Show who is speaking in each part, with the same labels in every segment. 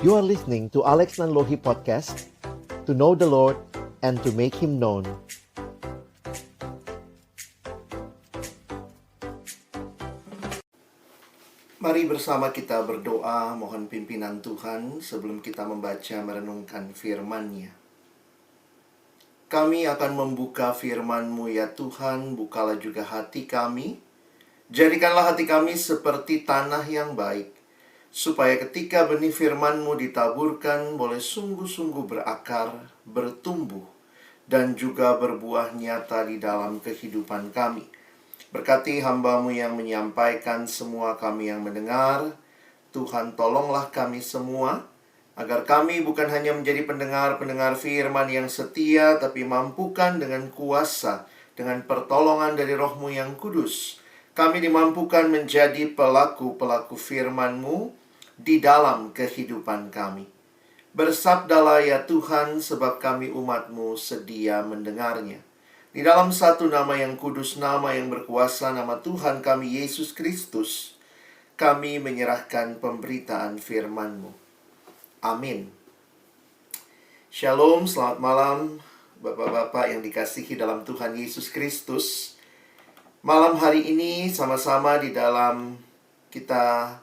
Speaker 1: You are listening to Alex Nanlohi Podcast, to know the Lord and to make Him known.
Speaker 2: Mari bersama kita berdoa, mohon pimpinan Tuhan sebelum kita membaca merenungkan firman-Nya. Kami akan membuka firman-Mu ya Tuhan, bukalah juga hati kami. Jadikanlah hati kami seperti tanah yang baik, supaya ketika benih firman-Mu ditaburkan, boleh sungguh-sungguh berakar, bertumbuh, dan juga berbuah nyata di dalam kehidupan kami. Berkati hamba-Mu yang menyampaikan, semua kami yang mendengar. Tuhan, tolonglah kami semua, agar kami bukan hanya menjadi pendengar-pendengar firman yang setia, tapi mampukan dengan kuasa, dengan pertolongan dari Roh-Mu yang kudus, kami dimampukan menjadi pelaku-pelaku firman-Mu di dalam kehidupan kami. Bersabdalah ya Tuhan, sebab kami umat-Mu sedia mendengarnya. Di dalam satu nama yang kudus, nama yang berkuasa, nama Tuhan kami Yesus Kristus, kami menyerahkan pemberitaan firman-Mu. Amin. Shalom, selamat malam Bapak-bapak yang dikasihi dalam Tuhan Yesus Kristus. Malam hari ini sama-sama di dalam kita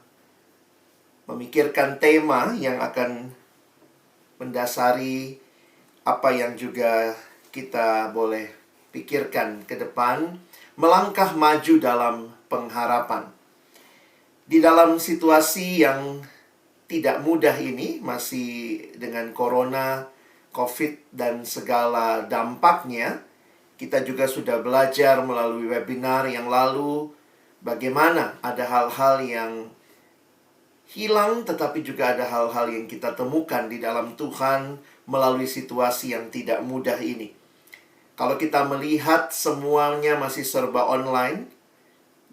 Speaker 2: memikirkan tema yang akan mendasari apa yang juga kita boleh pikirkan ke depan, melangkah maju dalam pengharapan. Di dalam situasi yang tidak mudah ini, masih dengan corona, COVID, dan segala dampaknya, kita juga sudah belajar melalui webinar yang lalu, bagaimana ada hal-hal yang hilang, tetapi juga ada hal-hal yang kita temukan di dalam Tuhan melalui situasi yang tidak mudah ini. Kalau kita melihat semuanya masih serba online,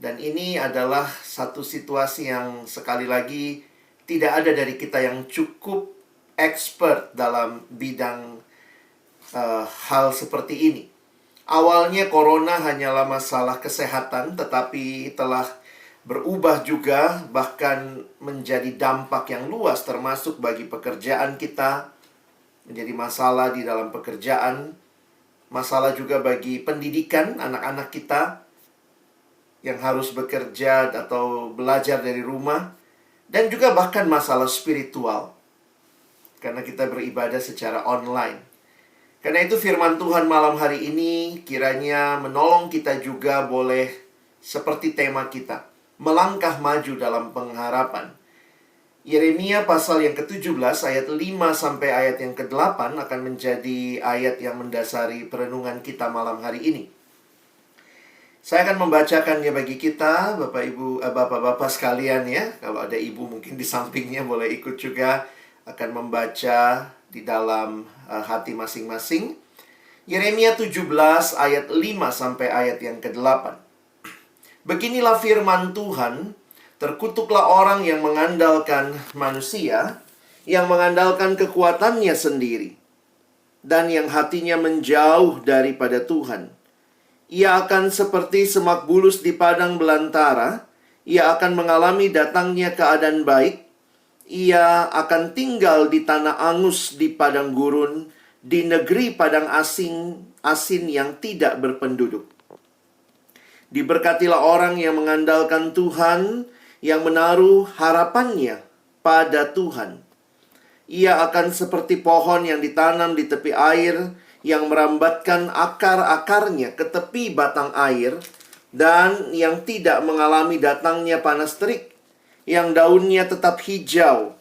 Speaker 2: dan ini adalah satu situasi yang sekali lagi tidak ada dari kita yang cukup expert dalam bidang hal seperti ini. Awalnya corona hanyalah masalah kesehatan, tetapi telah berubah juga, bahkan menjadi dampak yang luas, termasuk bagi pekerjaan kita, menjadi masalah di dalam pekerjaan. Masalah juga bagi pendidikan anak-anak kita yang harus bekerja atau belajar dari rumah. Dan juga bahkan masalah spiritual, karena kita beribadah secara online. Karena itu firman Tuhan malam hari ini kiranya menolong kita juga boleh seperti tema kita, melangkah maju dalam pengharapan. Yeremia pasal yang ke-17 ayat 5 sampai ayat yang ke-8 akan menjadi ayat yang mendasari perenungan kita malam hari ini. Saya akan membacakannya bagi kita, Bapak Ibu, Bapak-bapak sekalian ya. Kalau ada ibu mungkin di sampingnya boleh ikut juga, akan membaca di dalam hati masing-masing. Yeremia 17 ayat 5 sampai ayat yang ke-8. Beginilah firman Tuhan. Terkutuklah orang yang mengandalkan manusia, yang mengandalkan kekuatannya sendiri, dan yang hatinya menjauh daripada Tuhan. Ia akan seperti semak bulus di padang belantara. Ia akan mengalami datangnya keadaan baik. Ia akan tinggal di tanah angus di padang gurun, di negeri padang asin yang tidak berpenduduk. Diberkatilah orang yang mengandalkan Tuhan, yang menaruh harapannya pada Tuhan. Ia akan seperti pohon yang ditanam di tepi air, yang merambatkan akar-akarnya ke tepi batang air, dan yang tidak mengalami datangnya panas terik, yang daunnya tetap hijau,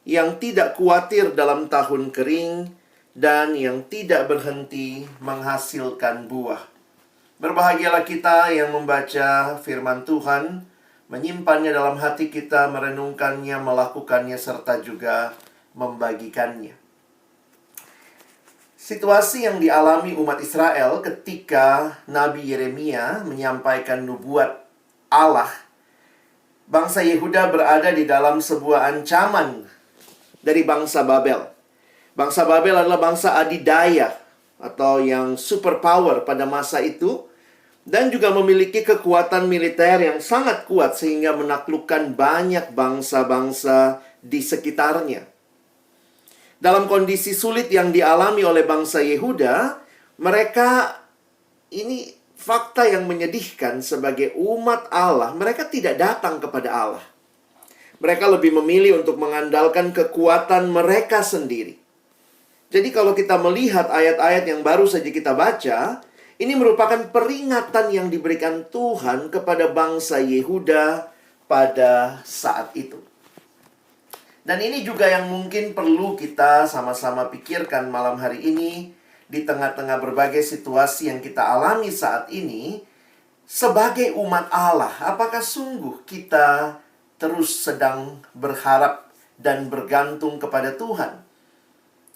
Speaker 2: yang tidak khawatir dalam tahun kering, dan yang tidak berhenti menghasilkan buah. Berbahagialah kita yang membaca firman Tuhan, menyimpannya dalam hati kita, merenungkannya, melakukannya, serta juga membagikannya. Situasi yang dialami umat Israel ketika Nabi Yeremia menyampaikan nubuat Allah. Bangsa Yehuda berada di dalam sebuah ancaman dari bangsa Babel. Bangsa Babel adalah bangsa adidaya atau yang superpower pada masa itu, dan juga memiliki kekuatan militer yang sangat kuat sehingga menaklukkan banyak bangsa-bangsa di sekitarnya. Dalam kondisi sulit yang dialami oleh bangsa Yehuda, mereka, ini fakta yang menyedihkan, sebagai umat Allah, mereka tidak datang kepada Allah. Mereka lebih memilih untuk mengandalkan kekuatan mereka sendiri. Jadi kalau kita melihat ayat-ayat yang baru saja kita baca, ini merupakan peringatan yang diberikan Tuhan kepada bangsa Yehuda pada saat itu. Dan ini juga yang mungkin perlu kita sama-sama pikirkan malam hari ini, di tengah-tengah berbagai situasi yang kita alami saat ini. Sebagai umat Allah, apakah sungguh kita terus sedang berharap dan bergantung kepada Tuhan?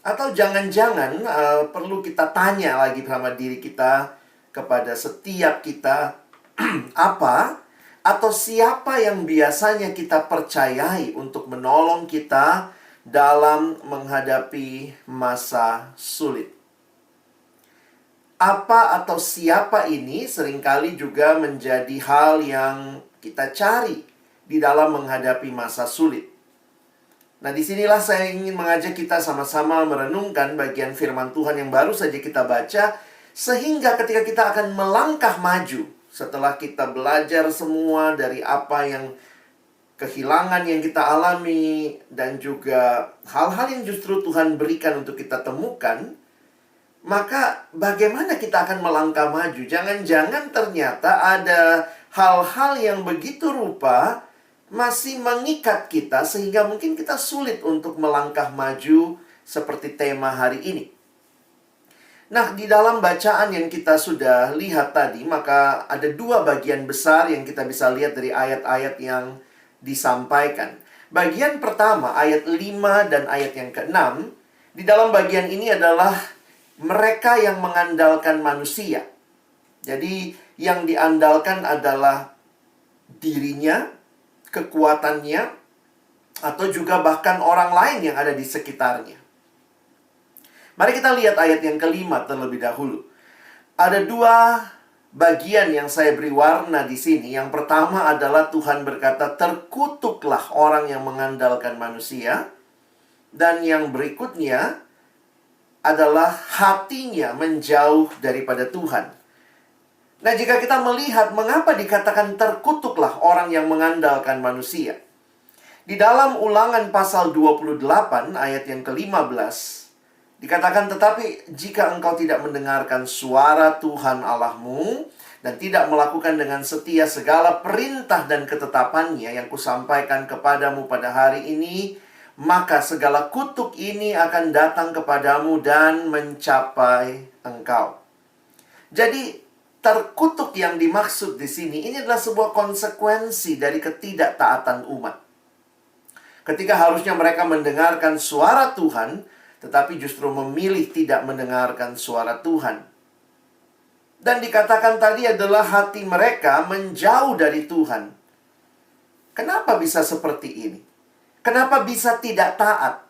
Speaker 2: Atau jangan-jangan perlu kita tanya lagi sama diri kita, kepada setiap kita, apa atau siapa yang biasanya kita percayai untuk menolong kita dalam menghadapi masa sulit? Apa atau siapa ini seringkali juga menjadi hal yang kita cari di dalam menghadapi masa sulit. Nah, disinilah saya ingin mengajak kita sama-sama merenungkan bagian firman Tuhan yang baru saja kita baca, sehingga ketika kita akan melangkah maju, setelah kita belajar semua dari apa yang kehilangan yang kita alami, dan juga hal-hal yang justru Tuhan berikan untuk kita temukan, maka bagaimana kita akan melangkah maju? Jangan-jangan ternyata ada hal-hal yang begitu rupa masih mengikat kita, sehingga mungkin kita sulit untuk melangkah maju seperti tema hari ini. Nah, di dalam bacaan yang kita sudah lihat tadi, maka ada dua bagian besar yang kita bisa lihat dari ayat-ayat yang disampaikan. Bagian pertama, ayat 5 dan ayat yang ke-6. Di dalam bagian ini adalah mereka yang mengandalkan manusia. Jadi, yang diandalkan adalah dirinya, kekuatannya, atau juga bahkan orang lain yang ada di sekitarnya. Mari kita lihat ayat yang kelima terlebih dahulu. Ada dua bagian yang saya beri warna di sini. Yang pertama adalah Tuhan berkata, terkutuklah orang yang mengandalkan manusia. Dan yang berikutnya adalah hatinya menjauh daripada Tuhan. Nah, jika kita melihat mengapa dikatakan terkutuklah orang yang mengandalkan manusia. Di dalam Ulangan pasal 28 ayat yang ke-15 dikatakan, tetapi jika engkau tidak mendengarkan suara Tuhan Allahmu dan tidak melakukan dengan setia segala perintah dan ketetapannya yang kusampaikan kepadamu pada hari ini, maka segala kutuk ini akan datang kepadamu dan mencapai engkau. Jadi, terkutuk yang dimaksud di sini, ini adalah sebuah konsekuensi dari ketidaktaatan umat. Ketika harusnya mereka mendengarkan suara Tuhan, tetapi justru memilih tidak mendengarkan suara Tuhan. Dan dikatakan tadi adalah hati mereka menjauh dari Tuhan. Kenapa bisa seperti ini? Kenapa bisa tidak taat?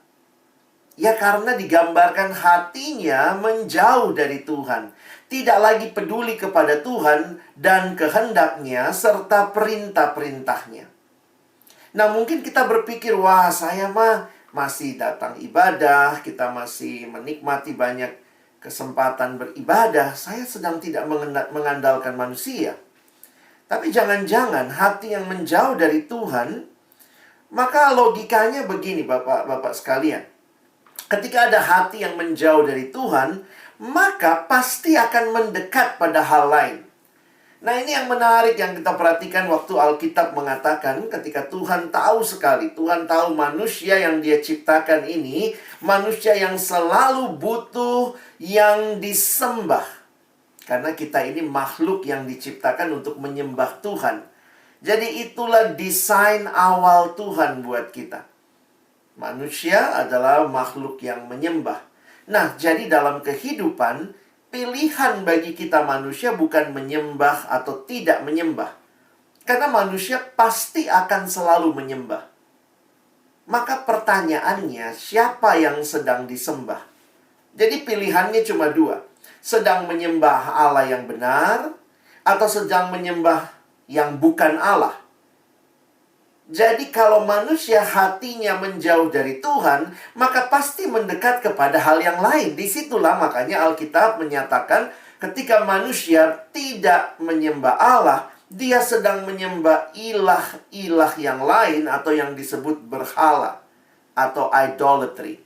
Speaker 2: Ya, karena digambarkan hatinya menjauh dari Tuhan. Tidak lagi peduli kepada Tuhan dan kehendaknya serta perintah-perintahnya. Nah, mungkin kita berpikir, wah, saya mah masih datang ibadah, kita masih menikmati banyak kesempatan beribadah, saya sedang tidak mengandalkan manusia. Tapi jangan-jangan hati yang menjauh dari Tuhan, maka logikanya begini Bapak-bapak sekalian. Ketika ada hati yang menjauh dari Tuhan, maka pasti akan mendekat pada hal lain. Nah, ini yang menarik yang kita perhatikan waktu Alkitab mengatakan ketika Tuhan tahu sekali, Tuhan tahu manusia yang Dia ciptakan ini, manusia yang selalu butuh yang disembah. Karena kita ini makhluk yang diciptakan untuk menyembah Tuhan. Jadi itulah desain awal Tuhan buat kita. Manusia adalah makhluk yang menyembah. Nah, jadi dalam kehidupan, pilihan bagi kita manusia bukan menyembah atau tidak menyembah. Karena manusia pasti akan selalu menyembah. Maka pertanyaannya, siapa yang sedang disembah? Jadi pilihannya cuma dua. Sedang menyembah Allah yang benar, atau sedang menyembah yang bukan Allah. Jadi kalau manusia hatinya menjauh dari Tuhan, maka pasti mendekat kepada hal yang lain. Disitulah makanya Alkitab menyatakan ketika manusia tidak menyembah Allah, dia sedang menyembah ilah-ilah yang lain atau yang disebut berhala atau idolatry.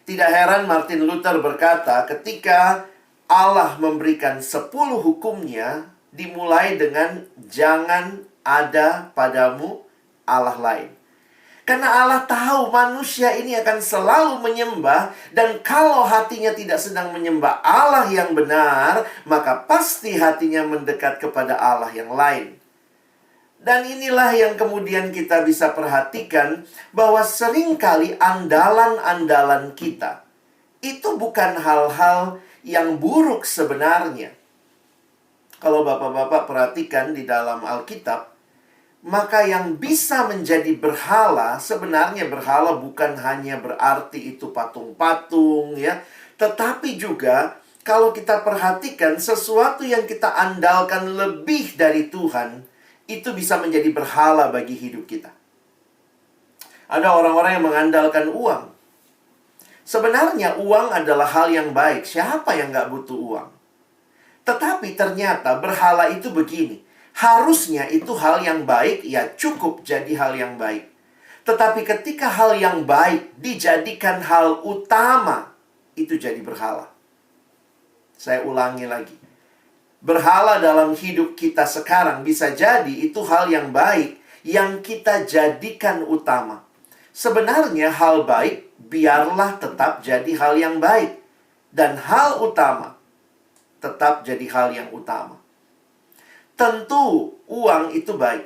Speaker 2: Tidak heran Martin Luther berkata, ketika Allah memberikan 10 hukumnya, dimulai dengan jangan ada padamu Allah lain. Karena Allah tahu manusia ini akan selalu menyembah, dan kalau hatinya tidak sedang menyembah Allah yang benar, maka pasti hatinya mendekat kepada Allah yang lain. Dan inilah yang kemudian kita bisa perhatikan, bahwa seringkali andalan-andalan kita itu bukan hal-hal yang buruk sebenarnya. Kalau bapak-bapak perhatikan di dalam Alkitab, maka yang bisa menjadi berhala, sebenarnya berhala bukan hanya berarti itu patung-patung ya, tetapi juga kalau kita perhatikan sesuatu yang kita andalkan lebih dari Tuhan, itu bisa menjadi berhala bagi hidup kita. Ada orang-orang yang mengandalkan uang. Sebenarnya uang adalah hal yang baik. Siapa yang nggak butuh uang? Tetapi ternyata berhala itu begini. Harusnya itu hal yang baik, ya cukup jadi hal yang baik. Tetapi ketika hal yang baik dijadikan hal utama, itu jadi berhala. Saya ulangi lagi. Berhala dalam hidup kita sekarang bisa jadi itu hal yang baik yang kita jadikan utama. Sebenarnya hal baik biarlah tetap jadi hal yang baik, dan hal utama tetap jadi hal yang utama. Tentu uang itu baik.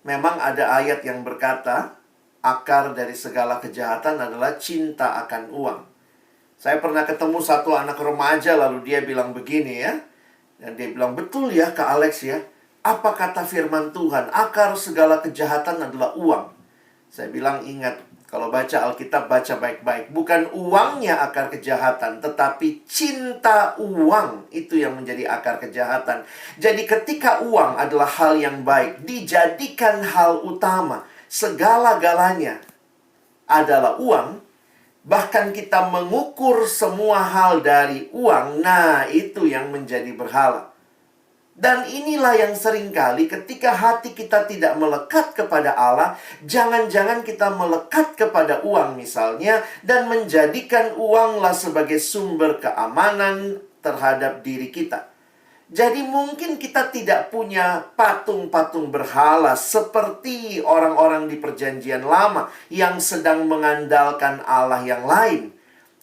Speaker 2: Memang ada ayat yang berkata, akar dari segala kejahatan adalah cinta akan uang. Saya pernah ketemu satu anak remaja, lalu dia bilang begini ya. Dan dia bilang, betul ya Kak Alex ya. Apa kata firman Tuhan? Akar segala kejahatan adalah uang. Saya bilang, ingat, kalau baca Alkitab, baca baik-baik. Bukan uangnya akar kejahatan, tetapi cinta uang itu yang menjadi akar kejahatan. Jadi ketika uang adalah hal yang baik, dijadikan hal utama, segala-galanya adalah uang, bahkan kita mengukur semua hal dari uang, nah itu yang menjadi berhala. Dan inilah yang seringkali ketika hati kita tidak melekat kepada Allah, jangan-jangan kita melekat kepada uang misalnya, dan menjadikan uanglah sebagai sumber keamanan terhadap diri kita. Jadi mungkin kita tidak punya patung-patung berhala seperti orang-orang di Perjanjian Lama yang sedang mengandalkan Allah yang lain.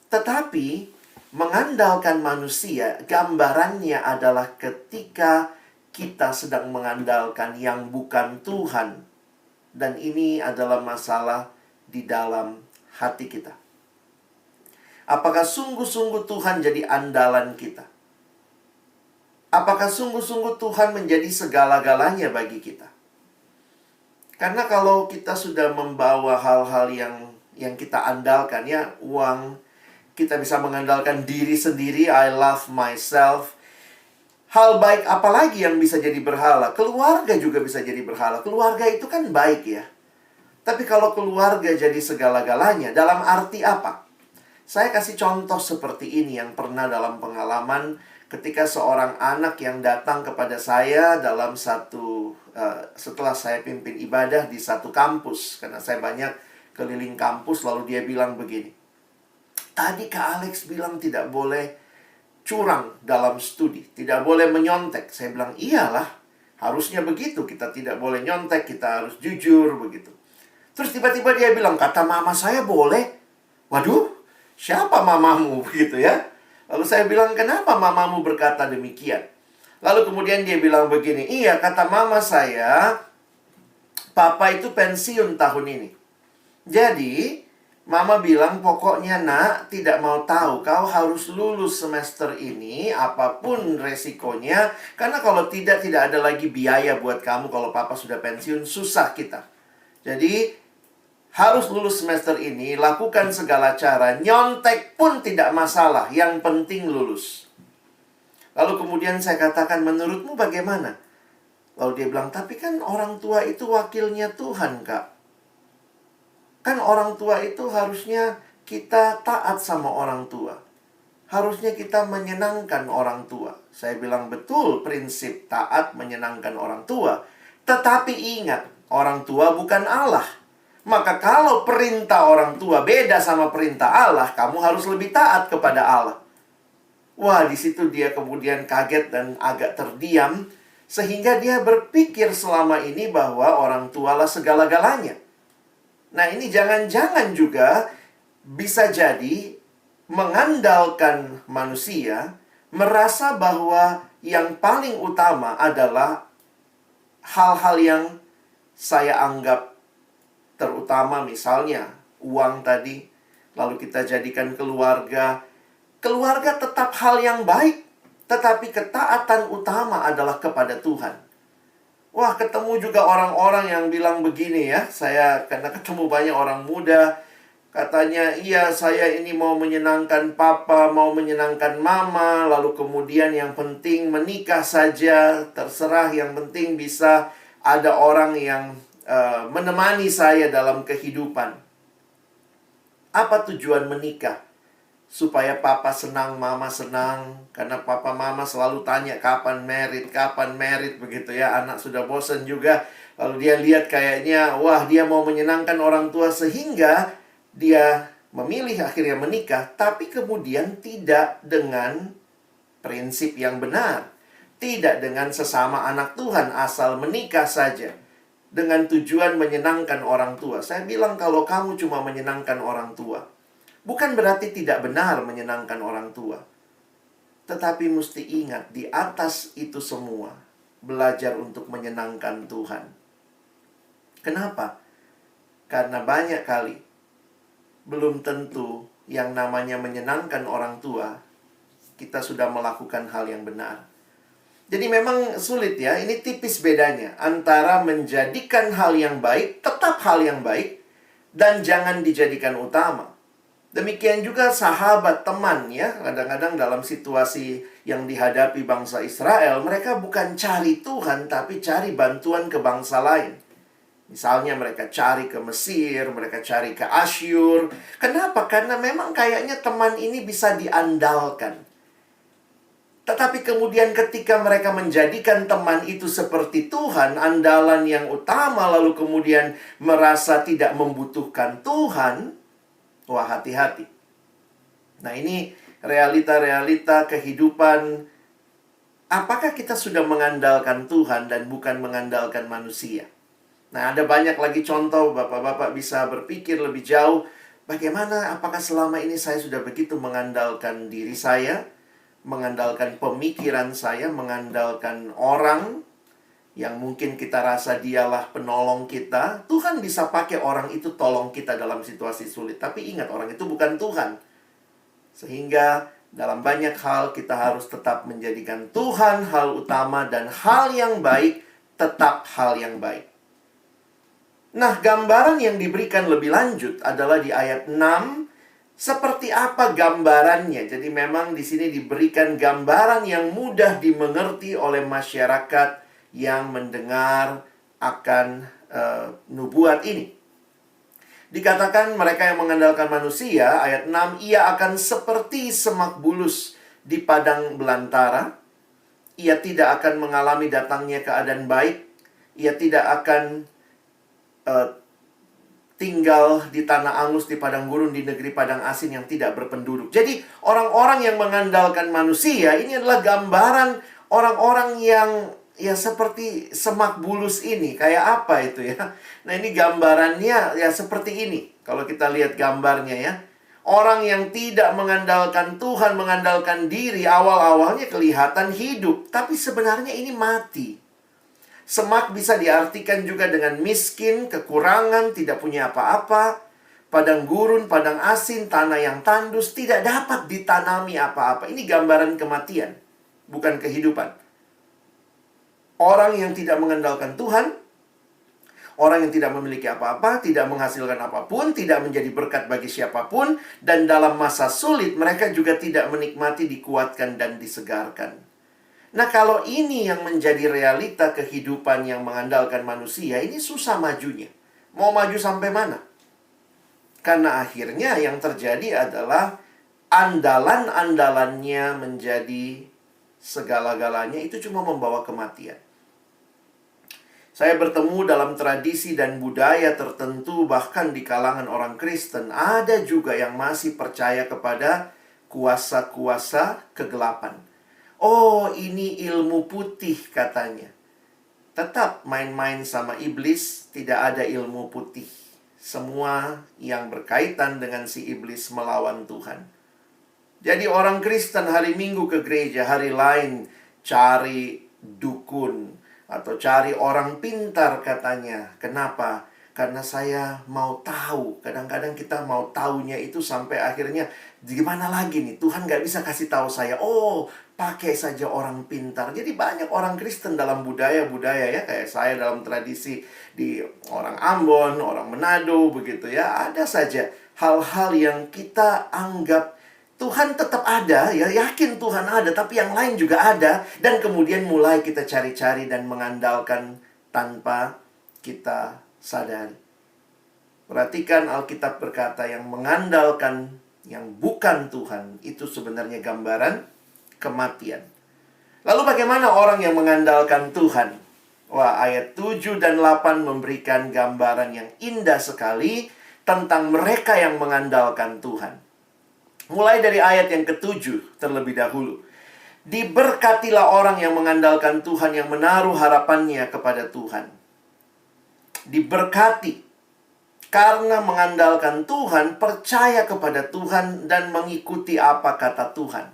Speaker 2: Tetapi mengandalkan manusia, gambarannya adalah ketika kita sedang mengandalkan yang bukan Tuhan. Dan ini adalah masalah di dalam hati kita. Apakah sungguh-sungguh Tuhan jadi andalan kita? Apakah sungguh-sungguh Tuhan menjadi segala-galanya bagi kita? Karena kalau kita sudah membawa hal-hal yang kita andalkan, ya uang, kita bisa mengandalkan diri sendiri, I love myself. Hal baik apalagi yang bisa jadi berhala? Keluarga juga bisa jadi berhala. Keluarga itu kan baik ya. Tapi kalau keluarga jadi segala-galanya, dalam arti apa? Saya kasih contoh seperti ini yang pernah dalam pengalaman ketika seorang anak yang datang kepada saya dalam setelah saya pimpin ibadah di satu kampus. Karena saya banyak keliling kampus, lalu dia bilang begini. Tadi Kak Alex bilang tidak boleh curang dalam studi, tidak boleh menyontek. Saya bilang, iyalah, harusnya begitu. Kita tidak boleh nyontek, kita harus jujur, begitu. Terus tiba-tiba dia bilang, kata mama saya boleh. Waduh, siapa mamamu, begitu ya. Lalu saya bilang, kenapa mamamu berkata demikian? Lalu kemudian dia bilang begini, iya, kata mama saya, papa itu pensiun tahun ini. Jadi mama bilang, pokoknya nak, tidak mau tahu, kau harus lulus semester ini, apapun resikonya. Karena kalau tidak ada lagi biaya buat kamu. Kalau papa sudah pensiun, susah kita. Jadi harus lulus semester ini, lakukan segala cara. Nyontek pun tidak masalah, yang penting lulus. Lalu kemudian saya katakan, menurutmu bagaimana? Lalu dia bilang, tapi kan orang tua itu wakilnya Tuhan, Kak. Kan orang tua itu harusnya kita taat sama orang tua. Harusnya kita menyenangkan orang tua. Saya bilang betul prinsip taat menyenangkan orang tua. Tetapi ingat, orang tua bukan Allah. Maka kalau perintah orang tua beda sama perintah Allah, kamu harus lebih taat kepada Allah. Wah, di situ dia kemudian kaget dan agak terdiam. Sehingga dia berpikir selama ini bahwa orang tualah segala-galanya. Nah, ini jangan-jangan juga bisa jadi mengandalkan manusia, merasa bahwa yang paling utama adalah hal-hal yang saya anggap terutama, misalnya uang tadi, lalu kita jadikan keluarga. Keluarga tetap hal yang baik, tetapi ketaatan utama adalah kepada Tuhan. Wah, ketemu juga orang-orang yang bilang begini ya. Saya karena ketemu banyak orang muda, katanya, iya saya ini mau menyenangkan papa, mau menyenangkan mama, lalu kemudian yang penting menikah saja, terserah, yang penting bisa ada orang yang menemani saya dalam kehidupan. Apa tujuan menikah? Supaya papa senang, mama senang. Karena papa mama selalu tanya kapan merit begitu ya. Anak sudah bosan juga. Lalu dia lihat kayaknya, wah dia mau menyenangkan orang tua, sehingga dia memilih akhirnya menikah. Tapi kemudian tidak dengan prinsip yang benar. Tidak dengan sesama anak Tuhan, asal menikah saja dengan tujuan menyenangkan orang tua. Saya bilang kalau kamu cuma menyenangkan orang tua, bukan berarti tidak benar menyenangkan orang tua. Tetapi mesti ingat, di atas itu semua, belajar untuk menyenangkan Tuhan. Kenapa? Karena banyak kali, belum tentu yang namanya menyenangkan orang tua, kita sudah melakukan hal yang benar. Jadi memang sulit ya, ini tipis bedanya antara menjadikan hal yang baik, tetap hal yang baik, dan jangan dijadikan utama. Demikian juga sahabat, teman ya. Kadang-kadang dalam situasi yang dihadapi bangsa Israel, mereka bukan cari Tuhan, tapi cari bantuan ke bangsa lain. Misalnya mereka cari ke Mesir, mereka cari ke Asyur. Kenapa? Karena memang kayaknya teman ini bisa diandalkan. Tetapi kemudian ketika mereka menjadikan teman itu seperti Tuhan, andalan yang utama, lalu kemudian merasa tidak membutuhkan Tuhan, wah, hati-hati. Nah, ini realita-realita kehidupan. Apakah kita sudah mengandalkan Tuhan dan bukan mengandalkan manusia? Nah, ada banyak lagi contoh. Bapak-bapak bisa berpikir lebih jauh. Bagaimana, apakah selama ini saya sudah begitu mengandalkan diri saya, mengandalkan pemikiran saya, mengandalkan orang yang mungkin kita rasa dialah penolong kita. Tuhan bisa pakai orang itu tolong kita dalam situasi sulit. Tapi ingat, orang itu bukan Tuhan. Sehingga dalam banyak hal kita harus tetap menjadikan Tuhan hal utama, dan hal yang baik tetap hal yang baik. Nah, gambaran yang diberikan lebih lanjut adalah di ayat 6. Seperti apa gambarannya? Jadi memang di sini diberikan gambaran yang mudah dimengerti oleh masyarakat yang mendengar akan nubuat ini. Dikatakan mereka yang mengandalkan manusia, ayat 6, ia akan seperti semak bulus di padang belantara. Ia tidak akan mengalami datangnya keadaan baik. Ia tidak akan tinggal di tanah angus, di padang gurun, di negeri padang asin yang tidak berpenduduk. Jadi orang-orang yang mengandalkan manusia, ini adalah gambaran orang-orang yang ya seperti semak bulus ini. Kayak apa itu ya? Nah, ini gambarannya ya seperti ini. Kalau kita lihat gambarnya ya. Orang yang tidak mengandalkan Tuhan, mengandalkan diri, awal-awalnya kelihatan hidup. Tapi sebenarnya ini mati. Semak bisa diartikan juga dengan miskin, kekurangan, tidak punya apa-apa. Padang gurun, padang asin, tanah yang tandus, tidak dapat ditanami apa-apa. Ini gambaran kematian, bukan kehidupan. Orang yang tidak mengandalkan Tuhan, orang yang tidak memiliki apa-apa, tidak menghasilkan apapun, tidak menjadi berkat bagi siapapun, dan dalam masa sulit mereka juga tidak menikmati, dikuatkan, dan disegarkan. Nah, kalau ini yang menjadi realita kehidupan yang mengandalkan manusia, ini susah majunya. Mau maju sampai mana? Karena akhirnya yang terjadi adalah andalan-andalannya menjadi segala-galanya, itu cuma membawa kematian. Saya bertemu dalam tradisi dan budaya tertentu, bahkan di kalangan orang Kristen, ada juga yang masih percaya kepada kuasa-kuasa kegelapan. Oh, ini ilmu putih katanya. Tetap main-main sama iblis, tidak ada ilmu putih. Semua yang berkaitan dengan si iblis melawan Tuhan. Jadi orang Kristen hari Minggu ke gereja, hari lain cari dukun atau cari orang pintar katanya. Kenapa? Karena saya mau tahu. Kadang-kadang kita mau taunya itu sampai akhirnya gimana lagi nih? Tuhan gak bisa kasih tahu saya. Oh, pakai saja orang pintar. Jadi banyak orang Kristen dalam budaya-budaya ya. Kayak saya dalam tradisi di orang Ambon, orang Manado begitu ya. Ada saja hal-hal yang kita anggap Tuhan tetap ada, ya yakin Tuhan ada, tapi yang lain juga ada. Dan kemudian mulai kita cari-cari dan mengandalkan tanpa kita sadari. Perhatikan Alkitab berkata yang mengandalkan yang bukan Tuhan, itu sebenarnya gambaran kematian. Lalu bagaimana orang yang mengandalkan Tuhan? Wah, ayat 7 dan 8 memberikan gambaran yang indah sekali tentang mereka yang mengandalkan Tuhan. Mulai dari ayat yang ke-7 terlebih dahulu. Diberkatilah orang yang mengandalkan Tuhan, yang menaruh harapannya kepada Tuhan. Diberkati karena mengandalkan Tuhan, percaya kepada Tuhan, dan mengikuti apa kata Tuhan.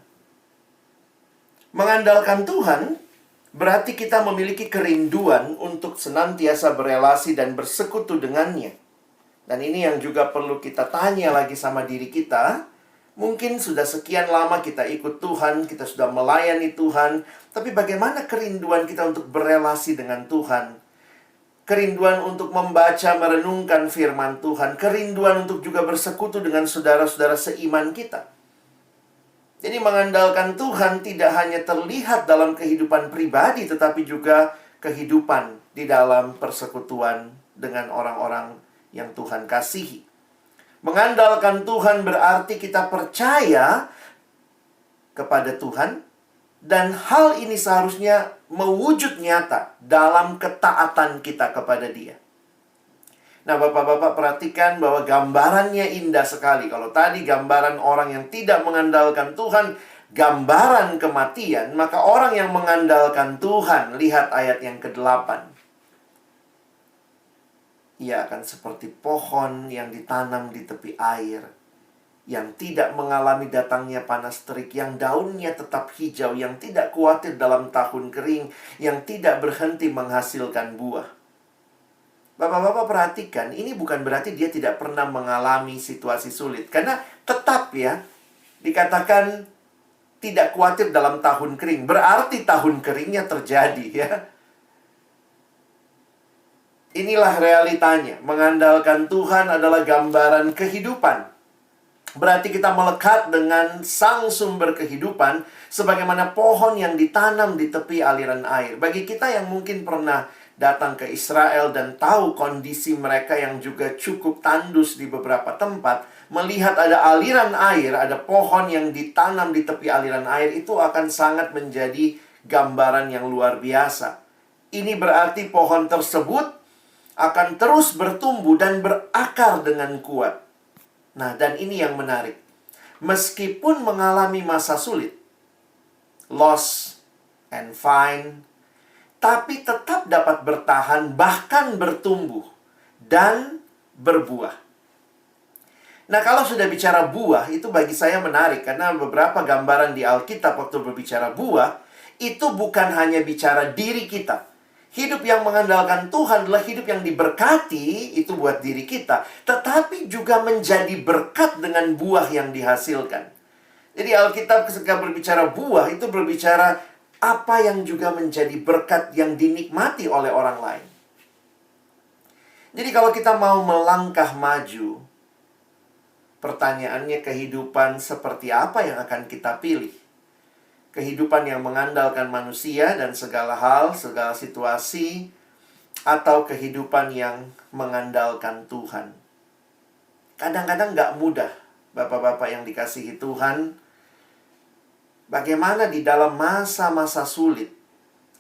Speaker 2: Mengandalkan Tuhan berarti kita memiliki kerinduan untuk senantiasa berelasi dan bersekutu dengannya. Dan ini yang juga perlu kita tanya lagi sama diri kita. Mungkin sudah sekian lama kita ikut Tuhan, kita sudah melayani Tuhan, tapi bagaimana kerinduan kita untuk berelasi dengan Tuhan? Kerinduan untuk membaca, merenungkan firman Tuhan, kerinduan untuk juga bersekutu dengan saudara-saudara seiman kita. Jadi mengandalkan Tuhan tidak hanya terlihat dalam kehidupan pribadi, tetapi juga kehidupan di dalam persekutuan dengan orang-orang yang Tuhan kasihi. Mengandalkan Tuhan berarti kita percaya kepada Tuhan, dan hal ini seharusnya mewujud nyata dalam ketaatan kita kepada Dia. Nah, Bapak-bapak perhatikan bahwa gambarannya indah sekali. Kalau tadi gambaran orang yang tidak mengandalkan Tuhan, gambaran kematian, maka orang yang mengandalkan Tuhan, lihat ayat yang ke-8. Ia akan seperti pohon yang ditanam di tepi air, yang tidak mengalami datangnya panas terik, yang daunnya tetap hijau, yang tidak khawatir dalam tahun kering, yang tidak berhenti menghasilkan buah. Bapak-bapak perhatikan, ini bukan berarti dia tidak pernah mengalami situasi sulit. Karena tetap ya, dikatakan tidak khawatir dalam tahun kering. Berarti tahun keringnya terjadi ya. Inilah realitanya. Mengandalkan Tuhan adalah gambaran kehidupan. Berarti kita melekat dengan sang sumber kehidupan, sebagaimana pohon yang ditanam di tepi aliran air. Bagi kita yang mungkin pernah datang ke Israel dan tahu kondisi mereka yang juga cukup tandus di beberapa tempat, melihat ada aliran air, ada pohon yang ditanam di tepi aliran air, itu akan sangat menjadi gambaran yang luar biasa. Ini berarti pohon tersebut akan terus bertumbuh dan berakar dengan kuat. Nah, dan ini yang menarik. Meskipun mengalami masa sulit, loss and find, tapi tetap dapat bertahan, bahkan bertumbuh dan berbuah. Nah, kalau sudah bicara buah, itu bagi saya menarik. Karena beberapa gambaran di Alkitab waktu berbicara buah, itu bukan hanya bicara diri kita. Hidup yang mengandalkan Tuhan adalah hidup yang diberkati, itu buat diri kita. Tetapi juga menjadi berkat dengan buah yang dihasilkan. Jadi Alkitab ketika berbicara buah, itu berbicara apa yang juga menjadi berkat yang dinikmati oleh orang lain. Jadi kalau kita mau melangkah maju, pertanyaannya kehidupan seperti apa yang akan kita pilih? kehidupan yang mengandalkan manusia dan segala hal, segala situasi, atau kehidupan yang mengandalkan Tuhan. Kadang-kadang nggak mudah, Bapak-bapak yang dikasihi Tuhan. Bagaimana di dalam masa-masa sulit,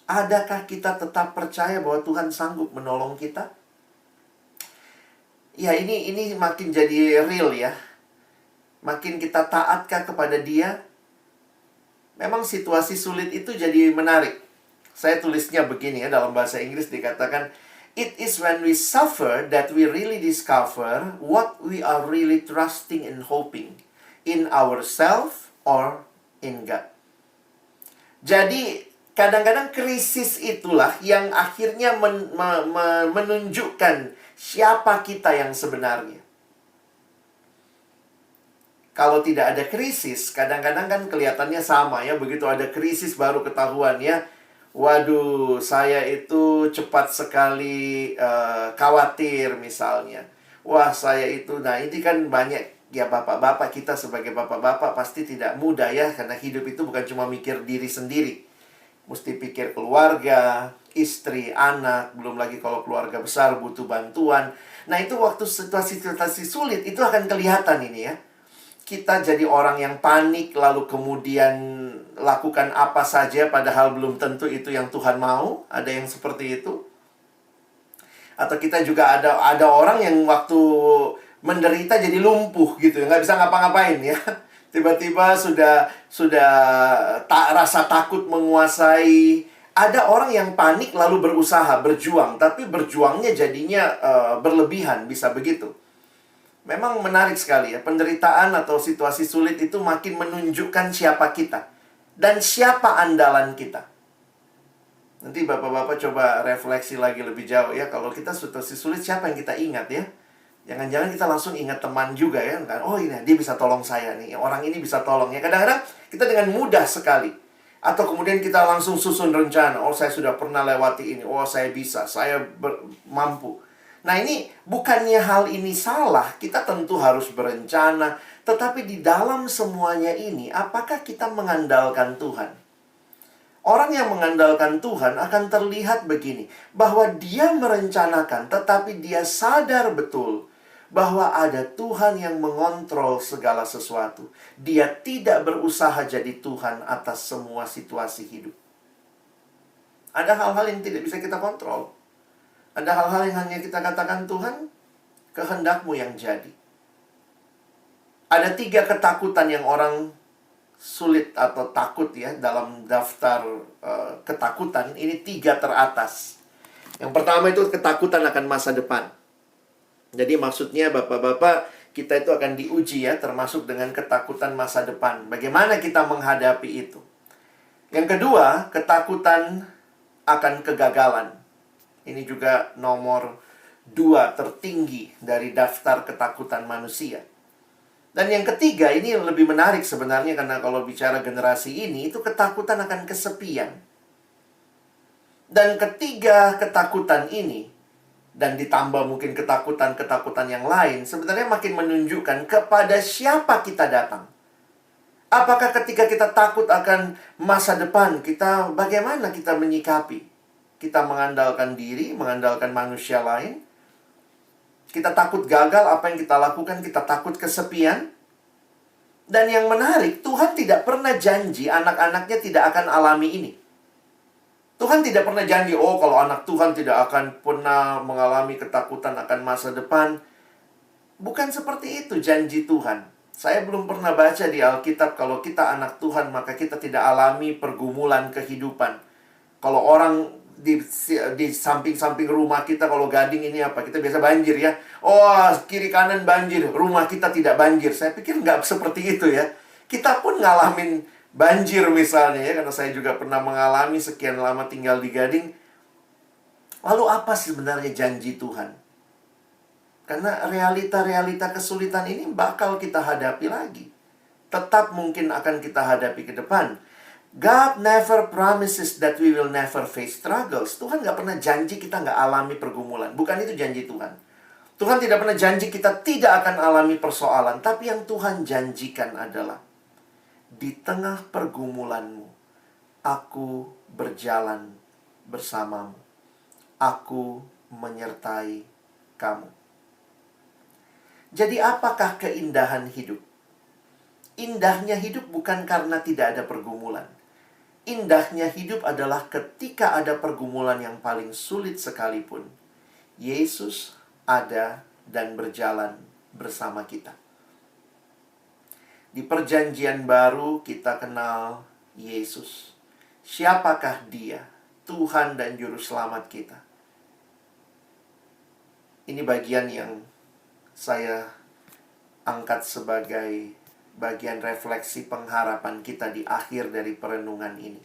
Speaker 2: adakah kita tetap percaya bahwa Tuhan sanggup menolong kita? Ya, ini makin jadi real ya. Makin kita taatkah kepada Dia? Memang situasi sulit itu jadi menarik. Saya tulisnya begini ya, dalam bahasa Inggris dikatakan, it is when we suffer that we really discover what we are really trusting and hoping in ourselves or in God. Jadi, kadang-kadang krisis itulah yang akhirnya menunjukkan siapa kita yang sebenarnya. Kalau tidak ada krisis, kadang-kadang kan kelihatannya sama ya. Begitu ada krisis baru ketahuan ya. Waduh, saya itu cepat sekali khawatir misalnya. Wah, saya itu, nah ini kan banyak ya, bapak-bapak kita sebagai bapak-bapak pasti tidak mudah ya. Karena hidup itu bukan cuma mikir diri sendiri. Mesti pikir keluarga, istri, anak. Belum lagi kalau keluarga besar butuh bantuan. Nah itu waktu situasi-situasi sulit itu akan kelihatan ini ya. Kita jadi orang yang panik, lalu kemudian lakukan apa saja, padahal belum tentu itu yang Tuhan mau. Ada yang seperti itu. Atau kita juga ada orang yang waktu menderita jadi lumpuh gitu, nggak bisa ngapa-ngapain ya. Tiba-tiba sudah rasa takut menguasai. Ada orang yang panik lalu berusaha, berjuang, tapi berjuangnya jadinya berlebihan, bisa begitu. Memang menarik sekali ya, penderitaan atau situasi sulit itu makin menunjukkan siapa kita dan siapa andalan kita. Nanti bapak-bapak coba refleksi lagi lebih jauh ya, kalau kita situasi sulit siapa yang kita ingat ya? Jangan-jangan kita langsung ingat teman juga ya, kan? Oh ini dia bisa tolong saya nih, orang ini bisa tolong ya. Kadang-kadang kita dengan mudah sekali. Atau kemudian kita langsung susun rencana, oh saya sudah pernah lewati ini, oh saya bisa, saya mampu. Nah ini bukannya hal ini salah, kita tentu harus berencana. Tetapi di dalam semuanya ini, apakah kita mengandalkan Tuhan? Orang yang mengandalkan Tuhan akan terlihat begini, bahwa dia merencanakan, tetapi dia sadar betul bahwa ada Tuhan yang mengontrol segala sesuatu. Dia tidak berusaha jadi Tuhan atas semua situasi hidup. Ada hal-hal yang tidak bisa kita kontrol. Ada hal-hal yang hanya kita katakan, Tuhan, kehendak-Mu yang jadi. Ada 3 ketakutan yang orang sulit atau takut ya dalam daftar ketakutan. Ini 3 teratas. Yang pertama itu ketakutan akan masa depan. Jadi maksudnya bapak-bapak, kita itu akan diuji ya, termasuk dengan ketakutan masa depan. Bagaimana kita menghadapi itu? Yang kedua, ketakutan akan kegagalan. Ini juga nomor 2 tertinggi dari daftar ketakutan manusia. Dan yang ketiga, ini lebih menarik sebenarnya, karena kalau bicara generasi ini, itu ketakutan akan kesepian. Dan ketiga ketakutan ini, dan ditambah mungkin ketakutan-ketakutan yang lain, sebenarnya makin menunjukkan kepada siapa kita datang. Apakah ketika kita takut akan masa depan, bagaimana kita menyikapi? Kita mengandalkan diri, mengandalkan manusia lain. Kita takut gagal, apa yang kita lakukan, kita takut kesepian. Dan yang menarik, Tuhan tidak pernah janji anak-anaknya tidak akan alami ini. Tuhan tidak pernah janji, oh kalau anak Tuhan tidak akan pernah mengalami ketakutan akan masa depan. Bukan seperti itu janji Tuhan. Saya belum pernah baca di Alkitab, kalau kita anak Tuhan, maka kita tidak alami pergumulan kehidupan. Kalau orang di samping-samping rumah kita, kalau Gading ini apa? Kita biasa banjir ya. Oh, kiri kanan banjir, rumah kita tidak banjir. Saya pikir nggak seperti itu ya. Kita pun ngalamin banjir misalnya ya, karena saya juga pernah mengalami sekian lama tinggal di Gading. Lalu apa sebenarnya janji Tuhan? Karena realita-realita kesulitan ini bakal kita hadapi lagi. Tetap mungkin akan kita hadapi ke depan. God never promises that we will never face struggles. Tuhan nggak pernah janji kita nggak alami pergumulan. Bukan itu janji Tuhan. Tuhan tidak pernah janji kita tidak akan alami persoalan. Tapi yang Tuhan janjikan adalah, di tengah pergumulanmu, Aku berjalan bersamamu. Aku menyertai kamu. Jadi apakah keindahan hidup? Indahnya hidup bukan karena tidak ada pergumulan. Indahnya hidup adalah ketika ada pergumulan yang paling sulit sekalipun, Yesus ada dan berjalan bersama kita. Di perjanjian baru kita kenal Yesus. Siapakah Dia? Tuhan dan Juru Selamat kita. Ini bagian yang saya angkat sebagai bagian refleksi pengharapan kita di akhir dari perenungan ini.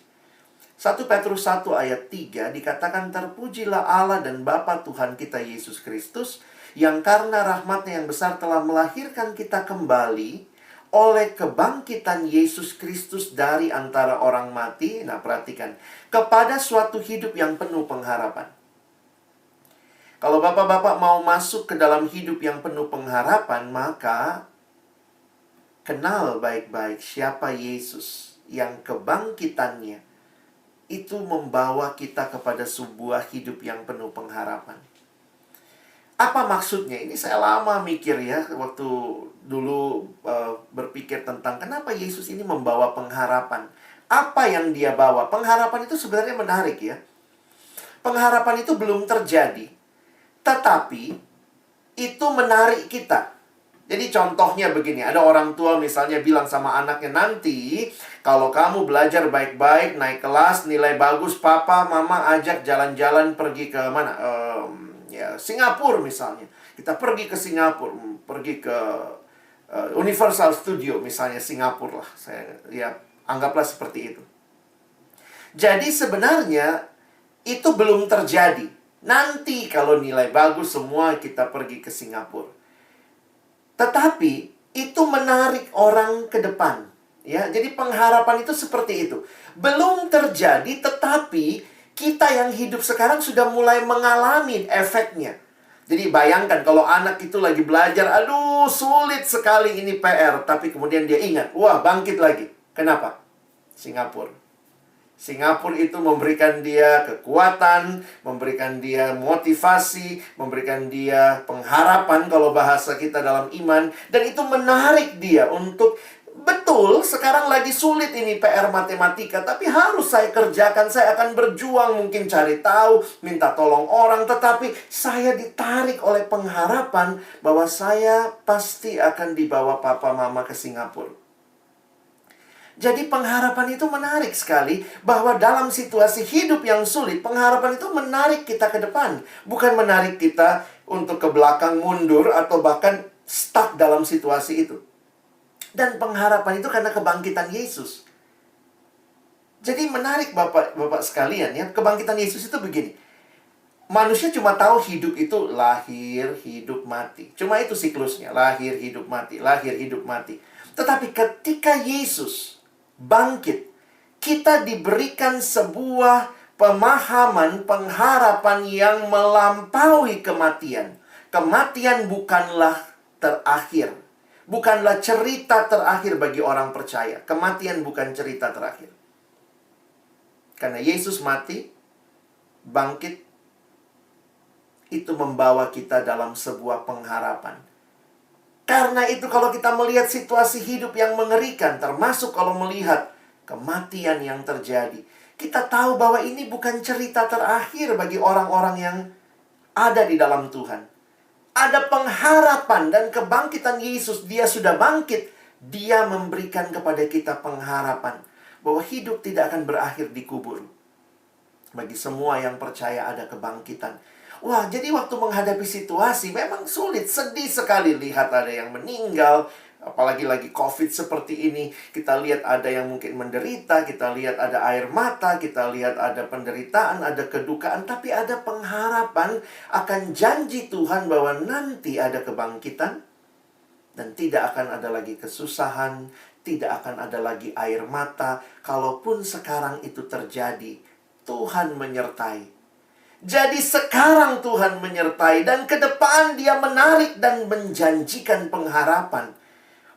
Speaker 2: 1 Petrus 1 ayat 3 dikatakan, terpujilah Allah dan Bapa Tuhan kita Yesus Kristus, yang karena rahmat-Nya yang besar telah melahirkan kita kembali oleh kebangkitan Yesus Kristus dari antara orang mati. Nah, perhatikan, kepada suatu hidup yang penuh pengharapan. Kalau bapak-bapak mau masuk ke dalam hidup yang penuh pengharapan, maka kenal baik-baik siapa Yesus yang kebangkitannya itu membawa kita kepada sebuah hidup yang penuh pengharapan. Apa maksudnya? Ini saya lama mikir ya, waktu dulu berpikir tentang kenapa Yesus ini membawa pengharapan. Apa yang Dia bawa? Pengharapan itu sebenarnya menarik ya. Pengharapan itu belum terjadi, tetapi itu menarik kita. Jadi contohnya begini, ada orang tua misalnya bilang sama anaknya, nanti kalau kamu belajar baik-baik, naik kelas, nilai bagus, papa, mama ajak jalan-jalan pergi ke mana? Singapura misalnya. Kita pergi ke Singapura, pergi ke Universal Studio misalnya, Singapura lah. Anggaplah seperti itu. Jadi sebenarnya itu belum terjadi. Nanti kalau nilai bagus semua kita pergi ke Singapura. Tetapi itu menarik orang ke depan. Ya, jadi pengharapan itu seperti itu. Belum terjadi, tetapi kita yang hidup sekarang sudah mulai mengalami efeknya. Jadi bayangkan kalau anak itu lagi belajar, aduh sulit sekali ini PR. Tapi kemudian dia ingat, wah bangkit lagi. Kenapa? Singapura. Singapura itu memberikan dia kekuatan, memberikan dia motivasi, memberikan dia pengharapan kalau bahasa kita dalam iman. Dan itu menarik dia untuk, betul sekarang lagi sulit ini PR matematika, tapi harus saya kerjakan, saya akan berjuang, mungkin cari tahu, minta tolong orang. Tetapi saya ditarik oleh pengharapan bahwa saya pasti akan dibawa papa mama ke Singapura. Jadi pengharapan itu menarik sekali, bahwa dalam situasi hidup yang sulit, pengharapan itu menarik kita ke depan. Bukan menarik kita untuk ke belakang mundur atau bahkan stuck dalam situasi itu. Dan pengharapan itu karena kebangkitan Yesus. Jadi menarik Bapak-bapak sekalian ya, kebangkitan Yesus itu begini. Manusia cuma tahu hidup itu lahir, hidup, mati. Cuma itu siklusnya, lahir, hidup, mati, lahir, hidup, mati. Tetapi ketika Yesus bangkit, kita diberikan sebuah pemahaman, pengharapan yang melampaui kematian. Kematian bukanlah terakhir. Bukanlah cerita terakhir bagi orang percaya. Kematian bukan cerita terakhir. Karena Yesus mati, bangkit, itu membawa kita dalam sebuah pengharapan. Karena itu kalau kita melihat situasi hidup yang mengerikan, termasuk kalau melihat kematian yang terjadi, kita tahu bahwa ini bukan cerita terakhir bagi orang-orang yang ada di dalam Tuhan. Ada pengharapan dan kebangkitan Yesus. Dia sudah bangkit. Dia memberikan kepada kita pengharapan bahwa hidup tidak akan berakhir di kubur. Bagi semua yang percaya ada kebangkitan. Wah, jadi waktu menghadapi situasi memang sulit, sedih sekali lihat ada yang meninggal. Apalagi lagi COVID seperti ini, kita lihat ada yang mungkin menderita, kita lihat ada air mata, kita lihat ada penderitaan, ada kedukaan. Tapi ada pengharapan akan janji Tuhan bahwa nanti ada kebangkitan. Dan tidak akan ada lagi kesusahan, tidak akan ada lagi air mata. Kalaupun sekarang itu terjadi, Tuhan menyertai. Jadi sekarang Tuhan menyertai, dan ke depan Dia menarik dan menjanjikan pengharapan.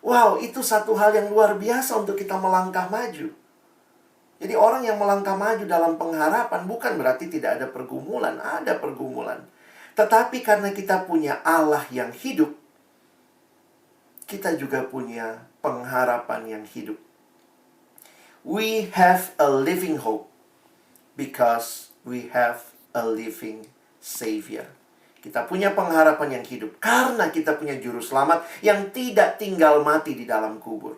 Speaker 2: Wow, itu satu hal yang luar biasa untuk kita melangkah maju. Jadi orang yang melangkah maju dalam pengharapan bukan berarti tidak ada pergumulan, ada pergumulan. Tetapi karena kita punya Allah yang hidup, kita juga punya pengharapan yang hidup. We have a living hope because we have a living Savior. Kita punya pengharapan yang hidup karena kita punya juru selamat yang tidak tinggal mati di dalam kubur.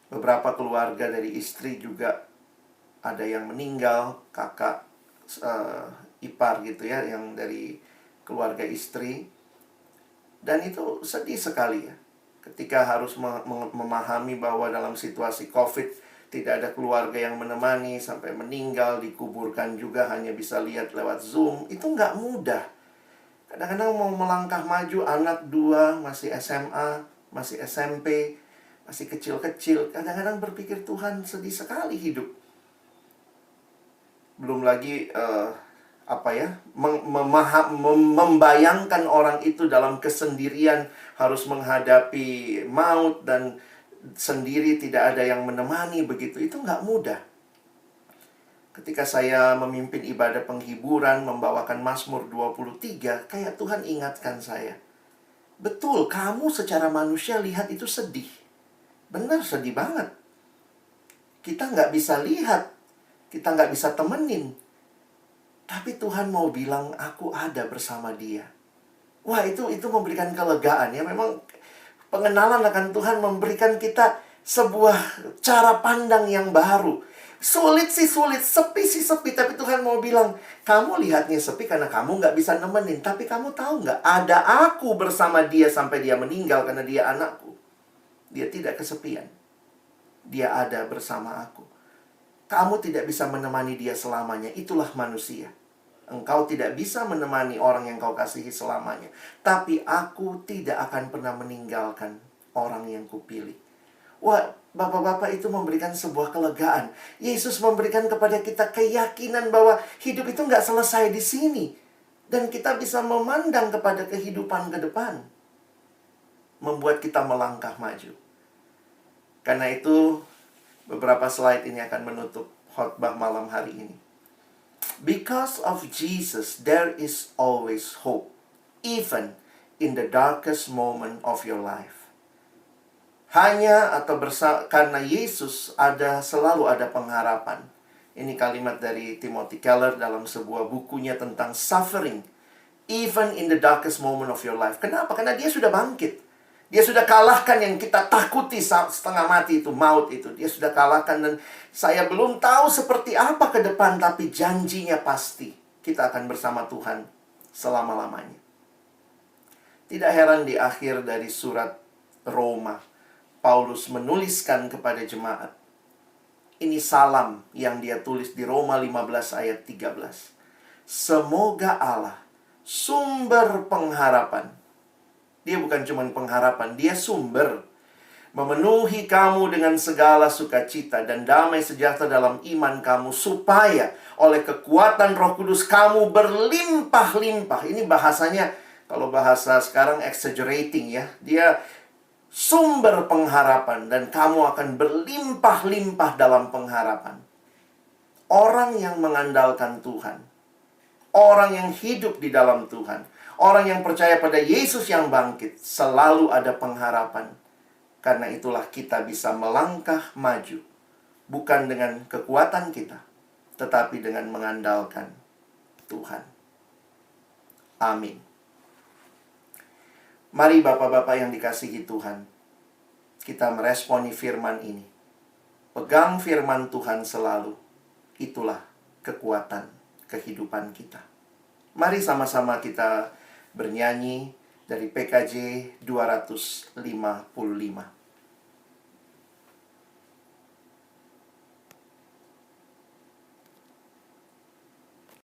Speaker 2: Beberapa keluarga dari istri juga ada yang meninggal, kakak ipar gitu ya, yang dari keluarga istri. Dan itu sedih sekali ya, ketika harus memahami bahwa dalam situasi COVID tidak ada keluarga yang menemani sampai meninggal, dikuburkan juga hanya bisa lihat lewat Zoom. Itu nggak mudah. Kadang-kadang mau melangkah maju, anak 2 masih SMA, masih SMP, masih kecil-kecil. Kadang-kadang berpikir, Tuhan, sedih sekali hidup. Belum lagi membayangkan orang itu dalam kesendirian, harus menghadapi maut dan sendiri, tidak ada yang menemani begitu. Itu nggak mudah. Ketika saya memimpin ibadah penghiburan, membawakan Mazmur 23, kayak Tuhan ingatkan saya, betul, kamu secara manusia lihat itu sedih. Benar, sedih banget. Kita nggak bisa lihat, kita nggak bisa temenin. Tapi Tuhan mau bilang, aku ada bersama dia. Wah, itu memberikan kelegaan ya. Memang pengenalan akan Tuhan memberikan kita sebuah cara pandang yang baru. Sulit sih sulit, sepi sih sepi. Tapi Tuhan mau bilang, kamu lihatnya sepi karena kamu nggak bisa nemenin. Tapi kamu tahu nggak, ada aku bersama dia sampai dia meninggal karena dia anakku. Dia tidak kesepian. Dia ada bersama aku. Kamu tidak bisa menemani dia selamanya. Itulah manusia. Engkau tidak bisa menemani orang yang kau kasihi selamanya. Tapi aku tidak akan pernah meninggalkan orang yang kupilih. Wah, bapak-bapak, itu memberikan sebuah kelegaan. Yesus memberikan kepada kita keyakinan bahwa hidup itu nggak selesai di sini. Dan kita bisa memandang kepada kehidupan ke depan. Membuat kita melangkah maju. Karena itu, beberapa slide ini akan menutup khotbah malam hari ini. Because of Jesus, there is always hope, even in the darkest moment of your life. Hanya atau karena Yesus selalu ada pengharapan. Ini kalimat dari Timothy Keller dalam sebuah bukunya tentang suffering, even in the darkest moment of your life. Kenapa? Karena dia sudah bangkit. Dia sudah kalahkan yang kita takuti setengah mati itu, maut itu. Dia sudah kalahkan, dan saya belum tahu seperti apa ke depan, tapi janjinya pasti kita akan bersama Tuhan selama-lamanya. Tidak heran di akhir dari surat Roma, Paulus menuliskan kepada jemaat. Ini salam yang dia tulis di Roma 15 ayat 13. Semoga Allah, sumber pengharapan. Dia bukan cuma pengharapan, dia sumber. Memenuhi kamu dengan segala sukacita dan damai sejahtera dalam iman kamu, supaya oleh kekuatan Roh Kudus kamu berlimpah-limpah. Ini bahasanya, kalau bahasa sekarang exaggerating ya. Dia sumber pengharapan dan kamu akan berlimpah-limpah dalam pengharapan. Orang yang mengandalkan Tuhan, orang yang hidup di dalam Tuhan, orang yang percaya pada Yesus yang bangkit, selalu ada pengharapan. Karena itulah kita bisa melangkah maju. Bukan dengan kekuatan kita, tetapi dengan mengandalkan Tuhan. Amin. Mari bapak-bapak yang dikasihi Tuhan, kita meresponi firman ini. Pegang firman Tuhan selalu. Itulah kekuatan kehidupan kita. Mari sama-sama kita bernyanyi dari PKJ 255.